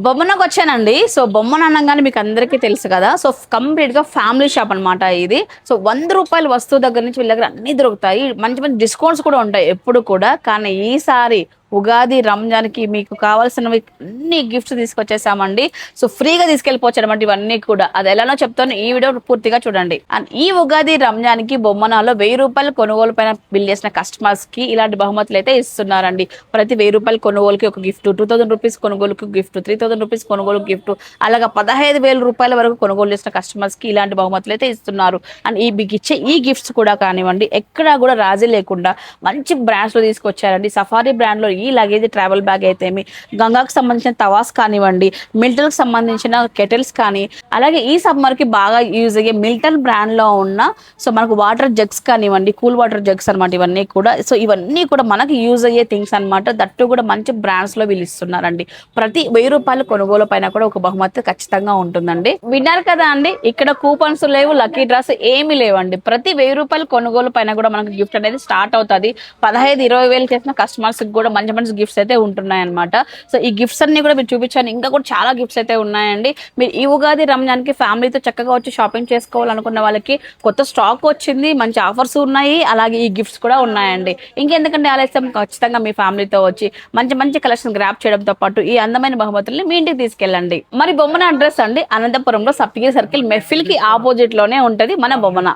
బొమ్మనకు వచ్చానండి. సో బొమ్మన అనగానే మీకు అందరికీ తెలుసు కదా. సో కంప్లీట్ గా ఫ్యామిలీ షాప్ అన్నమాట ఇది. సో ₹100 వస్తువు దగ్గర నుంచి వీళ్ళ దగ్గర అన్ని దొరుకుతాయి. మంచి మంచి డిస్కౌంట్స్ కూడా ఉంటాయి ఎప్పుడు కూడా. కానీ ఈసారి ఉగాది రంజాన్ కి మీకు కావాల్సినవి అన్ని గిఫ్ట్స్ తీసుకొచ్చేసామండి. సో ఫ్రీగా తీసుకెళ్ళిపోవచ్చు అనమాట ఇవన్నీ కూడా. అది ఎలానో చెప్తాను, ఈ వీడియో పూర్తిగా చూడండి. అండ్ ఈ ఉగాది రంజాన్ కి బొమ్మనాలో ₹1000 కొనుగోలు పైన బిల్ చేసిన కస్టమర్స్ కి ఇలాంటి బహుమతులు అయితే ఇస్తున్నారండి. ప్రతి ₹1000 కొనుగోలుకి ఒక గిఫ్ట్, ₹2000 కొనుగోలుకి గిఫ్ట్, ₹3000 కొనుగోలు గిఫ్ట్, అలాగా ₹15,000 వరకు కొనుగోలు చేసిన కస్టమర్స్ కి ఇలాంటి బహుమతులు అయితే ఇస్తున్నారు. అండ్ ఈ మీకు ఇచ్చే ఈ గిఫ్ట్స్ కూడా కానివ్వండి, ఎక్కడా కూడా రాజీ లేకుండా మంచి బ్రాండ్స్ లో తీసుకొచ్చారండి. సఫారీ బ్రాండ్ లో ఈ లగేజ్ ట్రావెల్ బ్యాగ్ అయితేమి, గంగాకు సంబంధించిన తవాస్ కానివ్వండి, మిల్టన్ కి సంబంధించిన కెటిల్స్ కానీ, అలాగే ఈ సమ్మర్ కి బాగా యూజ్ అయ్యే మిల్టన్ బ్రాండ్ లో ఉన్న సో మనకు వాటర్ జగ్స్ కానివ్వండి, కూల్ వాటర్ జగ్స్ అనమాట ఇవన్నీ కూడా. సో ఇవన్నీ కూడా మనకి యూజ్ అయ్యే థింగ్స్ అనమాట. దట్టు కూడా మంచి బ్రాండ్స్ లో వీళ్ళు ఇస్తున్నారండి. ప్రతి ₹1000 కొనుగోలు పైన కూడా ఒక బహుమతి ఖచ్చితంగా ఉంటుందండి. విన్నారు కదా అండి, ఇక్కడ కూపన్స్ లేవు, లక్కీ డ్రాస్ ఏమీ లేవండి. ప్రతి ₹1000 కొనుగోలు పైన కూడా మనకు గిఫ్ట్ అనేది స్టార్ట్ అవుతుంది. 15-20 వేలు చేసిన కస్టమర్స్ కూడా మంచి మంచి గిఫ్ట్స్ అయితే ఉంటున్నాయి అనమాట. సో ఈ గిఫ్ట్స్ అన్ని కూడా మీరు చూపించాను. ఇంకా కూడా చాలా గిఫ్ట్స్ అయితే ఉన్నాయండి. మీరు ఈ ఉగాది రంజాన్ కి ఫ్యామిలీతో చక్కగా వచ్చి షాపింగ్ చేసుకోవాలనుకున్న వాళ్ళకి కొత్త స్టాక్ వచ్చింది, మంచి ఆఫర్స్ ఉన్నాయి, అలాగే ఈ గిఫ్ట్స్ కూడా ఉన్నాయండి. ఇంకెందుకంటే ఆలస్యం, ఖచ్చితంగా మీ ఫ్యామిలీతో వచ్చి మంచి మంచి కలెక్షన్ గ్రాప్ చేయడంతో పాటు ఈ అందమైన బహుమతుల్ని మీ ఇంటికి తీసుకెళ్ళండి. మరి బొమ్మన అడ్రస్ అండి అనంతపురంలో సప్తగిరి సర్కిల్ మెఫిల్ కి ఆపోజిట్ లోనే ఉంటది మన బొమ్మన.